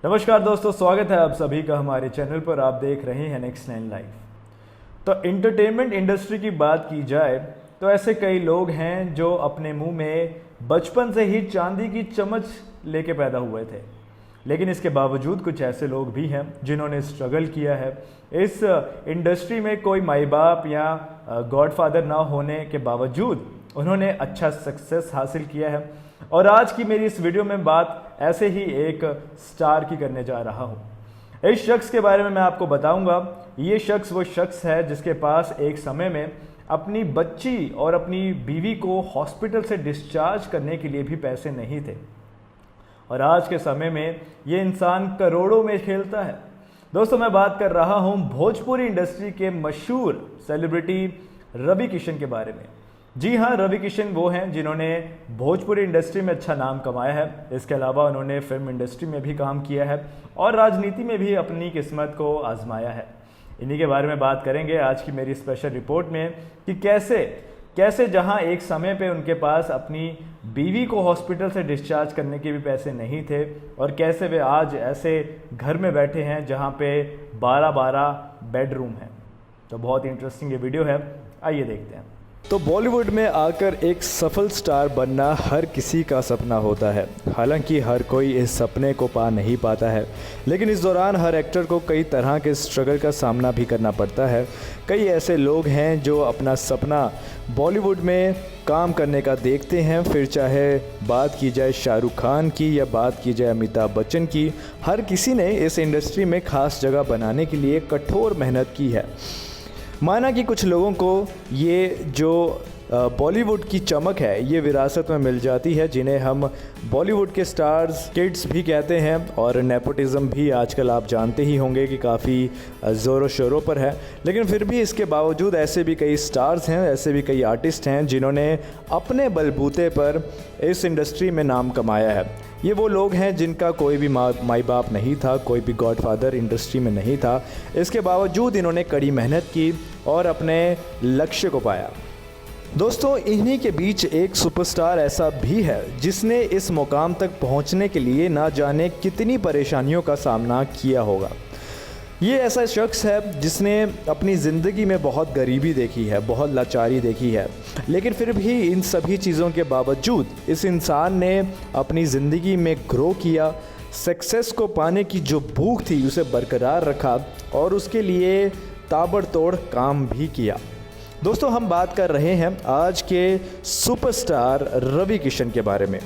नमस्कार दोस्तों, स्वागत है आप सभी का हमारे चैनल पर। आप देख रहे हैं नेक्स्ट 9 लाइफ। तो एंटरटेनमेंट इंडस्ट्री की बात की जाए तो ऐसे कई लोग हैं जो अपने मुंह में बचपन से ही चांदी की चम्मच लेके पैदा हुए थे, लेकिन इसके बावजूद कुछ ऐसे लोग भी हैं जिन्होंने स्ट्रगल किया है इस इंडस्ट्री में। कोई माई बाप या गॉडफादर ना होने के बावजूद उन्होंने अच्छा सक्सेस हासिल किया है। और आज की मेरी इस वीडियो में बात ऐसे ही एक स्टार की करने जा रहा हूं। इस शख्स के बारे में मैं आपको बताऊंगा। ये शख्स वो शख्स है जिसके पास एक समय में अपनी बच्ची और अपनी बीवी को हॉस्पिटल से डिस्चार्ज करने के लिए भी पैसे नहीं थे, और आज के समय में ये इंसान करोड़ों में खेलता है। दोस्तों, मैं बात कर रहा हूं भोजपुरी इंडस्ट्री के मशहूर सेलिब्रिटी रवि किशन के बारे में। जी हाँ, रवि किशन वो हैं जिन्होंने भोजपुरी इंडस्ट्री में अच्छा नाम कमाया है। इसके अलावा उन्होंने फिल्म इंडस्ट्री में भी काम किया है और राजनीति में भी अपनी किस्मत को आजमाया है। इन्हीं के बारे में बात करेंगे आज की मेरी स्पेशल रिपोर्ट में कि कैसे जहां एक समय पे उनके पास अपनी बीवी को हॉस्पिटल से डिस्चार्ज करने के भी पैसे नहीं थे, और कैसे वे आज ऐसे घर में बैठे हैं जहां पे 12-12 बेडरूम हैं। तो बहुत ही इंटरेस्टिंग ये वीडियो है, आइए देखते हैं। तो बॉलीवुड में आकर एक सफल स्टार बनना हर किसी का सपना होता है। हालांकि हर कोई इस सपने को पा नहीं पाता है, लेकिन इस दौरान हर एक्टर को कई तरह के स्ट्रगल का सामना भी करना पड़ता है। कई ऐसे लोग हैं जो अपना सपना बॉलीवुड में काम करने का देखते हैं, फिर चाहे बात की जाए शाहरुख खान की या बात की जाए अमिताभ बच्चन की, हर किसी ने इस इंडस्ट्री में खास जगह बनाने के लिए कठोर मेहनत की है। माना कि कुछ लोगों को ये जो बॉलीवुड की चमक है ये विरासत में मिल जाती है, जिन्हें हम बॉलीवुड के स्टार्स किड्स भी कहते हैं। और नेपोटिज़म भी आजकल आप जानते ही होंगे कि काफ़ी ज़ोरों शोरों पर है। लेकिन फिर भी इसके बावजूद ऐसे भी कई स्टार्स हैं, ऐसे भी कई आर्टिस्ट हैं जिन्होंने अपने बलबूते पर इस इंडस्ट्री में नाम कमाया है। ये वो लोग हैं जिनका कोई भी माई बाप नहीं था, कोई भी गॉडफादर इंडस्ट्री में नहीं था। इसके बावजूद इन्होंने कड़ी मेहनत की और अपने लक्ष्य को पाया। दोस्तों, इन्हीं के बीच एक सुपरस्टार ऐसा भी है जिसने इस मुकाम तक पहुंचने के लिए ना जाने कितनी परेशानियों का सामना किया होगा। ये ऐसा शख्स है जिसने अपनी ज़िंदगी में बहुत गरीबी देखी है, बहुत लाचारी देखी है, लेकिन फिर भी इन सभी चीज़ों के बावजूद इस इंसान ने अपनी ज़िंदगी में ग्रो किया, सक्सेस को पाने की जो भूख थी उसे बरकरार रखा और उसके लिए ताबड़तोड़ काम भी किया। दोस्तों, हम बात कर रहे हैं आज के सुपरस्टार रवि किशन के बारे में।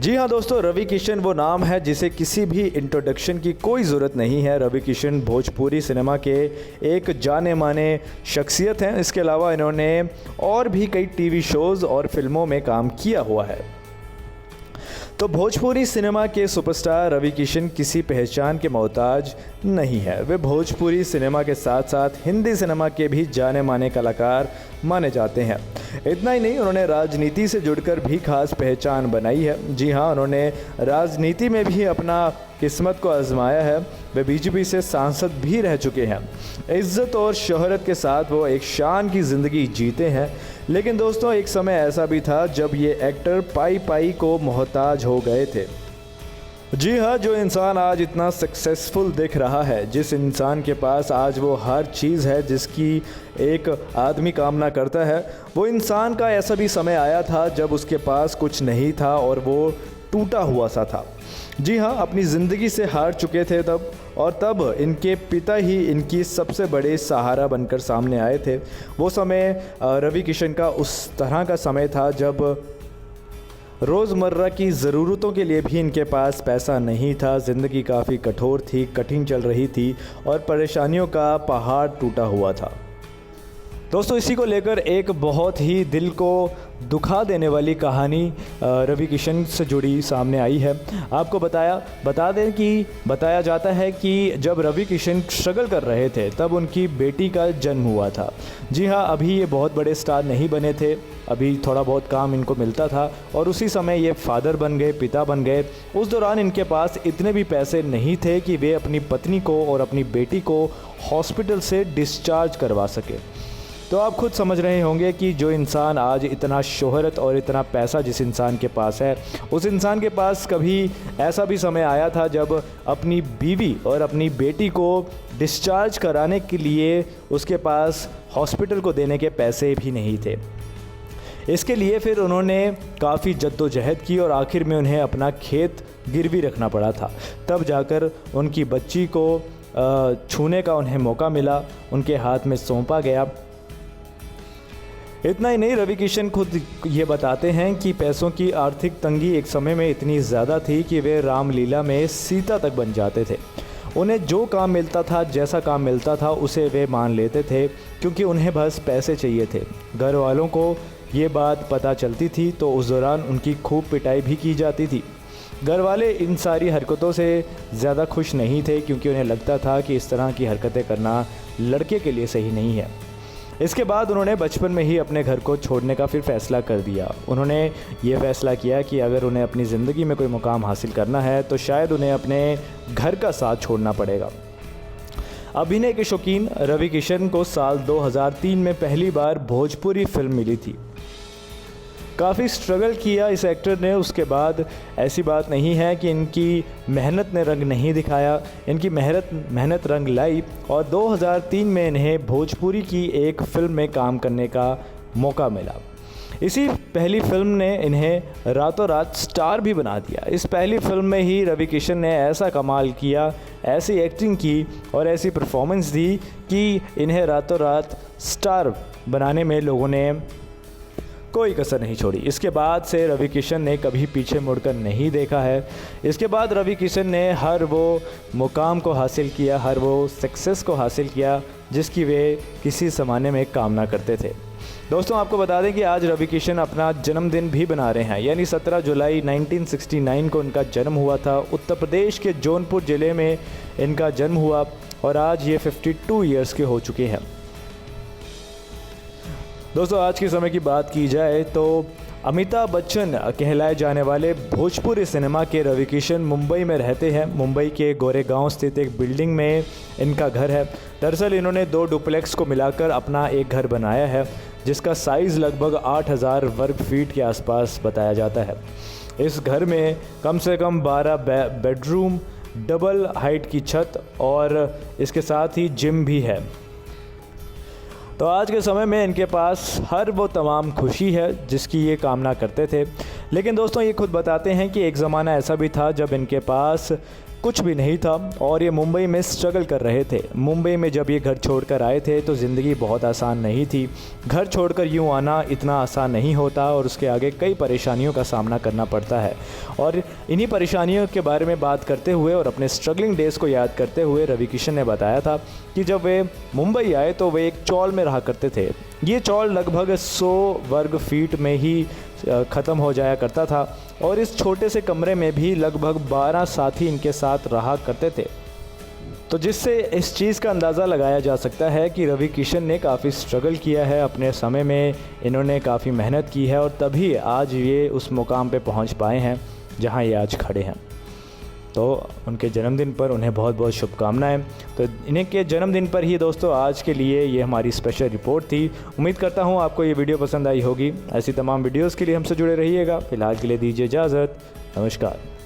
जी हाँ दोस्तों, रवि किशन वो नाम है जिसे किसी भी इंट्रोडक्शन की कोई ज़रूरत नहीं है। रवि किशन भोजपुरी सिनेमा के एक जाने माने शख्सियत हैं। इसके अलावा इन्होंने और भी कई टीवी शोज़ और फिल्मों में काम किया हुआ है। तो भोजपुरी सिनेमा के सुपरस्टार रवि किशन किसी पहचान के मोहताज नहीं है। वे भोजपुरी सिनेमा के साथ साथ हिंदी सिनेमा के भी जाने माने कलाकार माने जाते हैं। इतना ही नहीं, उन्होंने राजनीति से जुड़कर भी खास पहचान बनाई है। जी हाँ, उन्होंने राजनीति में भी अपना किस्मत को आजमाया है। वे बीजेपी से सांसद भी रह चुके हैं। इज्जत और शोहरत के साथ वो एक शान की ज़िंदगी जीते हैं। लेकिन दोस्तों, एक समय ऐसा भी था जब ये एक्टर पाई को मोहताज हो गए थे। जी हाँ, जो इंसान आज इतना सक्सेसफुल दिख रहा है, जिस इंसान के पास आज वो हर चीज़ है जिसकी एक आदमी कामना करता है, वो इंसान का ऐसा भी समय आया था जब उसके पास कुछ नहीं था और वो टूटा हुआ सा था। जी हाँ, अपनी ज़िंदगी से हार चुके थे तब इनके पिता ही इनकी सबसे बड़े सहारा बनकर सामने आए थे। वो समय रवि किशन का उस तरह का समय था जब रोज़मर्रा की ज़रूरतों के लिए भी इनके पास पैसा नहीं था। ज़िंदगी काफ़ी कठोर थी, कठिन चल रही थी और परेशानियों का पहाड़ टूटा हुआ था। दोस्तों, इसी को लेकर एक बहुत ही दिल को दुखा देने वाली कहानी रवि किशन से जुड़ी सामने आई है। आपको बताया जाता है कि जब रवि किशन स्ट्रगल कर रहे थे तब उनकी बेटी का जन्म हुआ था। जी हाँ, अभी ये बहुत बड़े स्टार नहीं बने थे, अभी थोड़ा बहुत काम इनको मिलता था और उसी समय ये फादर बन गए, पिता बन गए। उस दौरान इनके पास इतने भी पैसे नहीं थे कि वे अपनी पत्नी को और अपनी बेटी को हॉस्पिटल से डिस्चार्ज करवा सके। तो आप खुद समझ रहे होंगे कि जो इंसान आज इतना शोहरत और इतना पैसा जिस इंसान के पास है, उस इंसान के पास कभी ऐसा भी समय आया था जब अपनी बीवी और अपनी बेटी को डिस्चार्ज कराने के लिए उसके पास हॉस्पिटल को देने के पैसे भी नहीं थे। इसके लिए फिर उन्होंने काफ़ी जद्दोजहद की और आखिर में उन्हें अपना खेत गिरवी रखना पड़ा था। तब जाकर उनकी बच्ची को छूने का उन्हें मौका मिला, उनके हाथ में सौंपा गया। इतना ही नहीं, रवि किशन खुद ये बताते हैं कि पैसों की आर्थिक तंगी एक समय में इतनी ज़्यादा थी कि वे रामलीला में सीता तक बन जाते थे। उन्हें जो काम मिलता था, जैसा काम मिलता था, उसे वे मान लेते थे क्योंकि उन्हें बस पैसे चाहिए थे। घर वालों को ये बात पता चलती थी तो उस दौरान उनकी खूब पिटाई भी की जाती थी। घर वाले इन सारी हरकतों से ज़्यादा खुश नहीं थे क्योंकि उन्हें लगता था कि इस तरह की हरकतें करना लड़के के लिए सही नहीं है। इसके बाद उन्होंने बचपन में ही अपने घर को छोड़ने का फिर फ़ैसला कर दिया। उन्होंने ये फ़ैसला किया कि अगर उन्हें अपनी ज़िंदगी में कोई मुकाम हासिल करना है तो शायद उन्हें अपने घर का साथ छोड़ना पड़ेगा। अभिनय के शौकीन रवि किशन को साल 2003 में पहली बार भोजपुरी फिल्म मिली थी। काफ़ी स्ट्रगल किया इस एक्टर ने। उसके बाद ऐसी बात नहीं है कि इनकी मेहनत ने रंग नहीं दिखाया, इनकी मेहनत रंग लाई और 2003 में इन्हें भोजपुरी की एक फ़िल्म में काम करने का मौका मिला। इसी पहली फिल्म ने इन्हें रातों रात स्टार भी बना दिया। इस पहली फिल्म में ही रवि किशन ने ऐसा कमाल किया, ऐसी एक्टिंग की और ऐसी परफॉर्मेंस दी कि इन्हें रातों रात स्टार बनाने में लोगों ने कोई कसर नहीं छोड़ी। इसके बाद से रवि किशन ने कभी पीछे मुड़कर नहीं देखा है। इसके बाद रवि किशन ने हर वो मुकाम को हासिल किया, हर वो सक्सेस को हासिल किया जिसकी वे किसी ज़माने में कामना करते थे। दोस्तों, आपको बता दें कि आज रवि किशन अपना जन्मदिन भी बना रहे हैं, यानी 17 जुलाई 1969 को इनका जन्म हुआ था। उत्तर प्रदेश के जौनपुर ज़िले में इनका जन्म हुआ और आज ये 52 ईयर्स के हो चुके हैं। दोस्तों, आज के समय की बात की जाए तो अमिताभ बच्चन कहलाए जाने वाले भोजपुरी सिनेमा के रवि किशन मुंबई में रहते हैं। मुंबई के गोरेगांव स्थित एक बिल्डिंग में इनका घर है। दरअसल इन्होंने 2 डुप्लेक्स को मिलाकर अपना एक घर बनाया है जिसका साइज़ लगभग 8000 वर्ग फीट के आसपास बताया जाता है। इस घर में कम से कम 12 बेडरूम, डबल हाइट की छत और इसके साथ ही जिम भी है। तो आज के समय में इनके पास हर वो तमाम खुशी है जिसकी ये कामना करते थे। लेकिन दोस्तों, ये खुद बताते हैं कि एक ज़माना ऐसा भी था जब इनके पास कुछ भी नहीं था और ये मुंबई में स्ट्रगल कर रहे थे। मुंबई में जब ये घर छोड़कर आए थे तो ज़िंदगी बहुत आसान नहीं थी। घर छोड़कर यूँ आना इतना आसान नहीं होता और उसके आगे कई परेशानियों का सामना करना पड़ता है। और इन्हीं परेशानियों के बारे में बात करते हुए और अपने स्ट्रगलिंग डेज़ को याद करते हुए रवि किशन ने बताया था कि जब वे मुंबई आए तो वे एक चॉल में रहा करते थे। ये चॉल लगभग 100 वर्ग फीट में ही ख़त्म हो जाया करता था और इस छोटे से कमरे में भी लगभग 12 साथी इनके साथ रहा करते थे। तो जिससे इस चीज़ का अंदाज़ा लगाया जा सकता है कि रवि किशन ने काफ़ी स्ट्रगल किया है अपने समय में, इन्होंने काफ़ी मेहनत की है और तभी आज ये उस मुकाम पे पहुंच पाए हैं जहां ये आज खड़े हैं। तो उनके जन्मदिन पर उन्हें बहुत बहुत शुभकामनाएं। तो इन्हीं के जन्मदिन पर ही दोस्तों आज के लिए ये हमारी स्पेशल रिपोर्ट थी। उम्मीद करता हूँ आपको ये वीडियो पसंद आई होगी। ऐसी तमाम वीडियोस के लिए हमसे जुड़े रहिएगा। फिलहाल के लिए दीजिए इजाज़त। नमस्कार।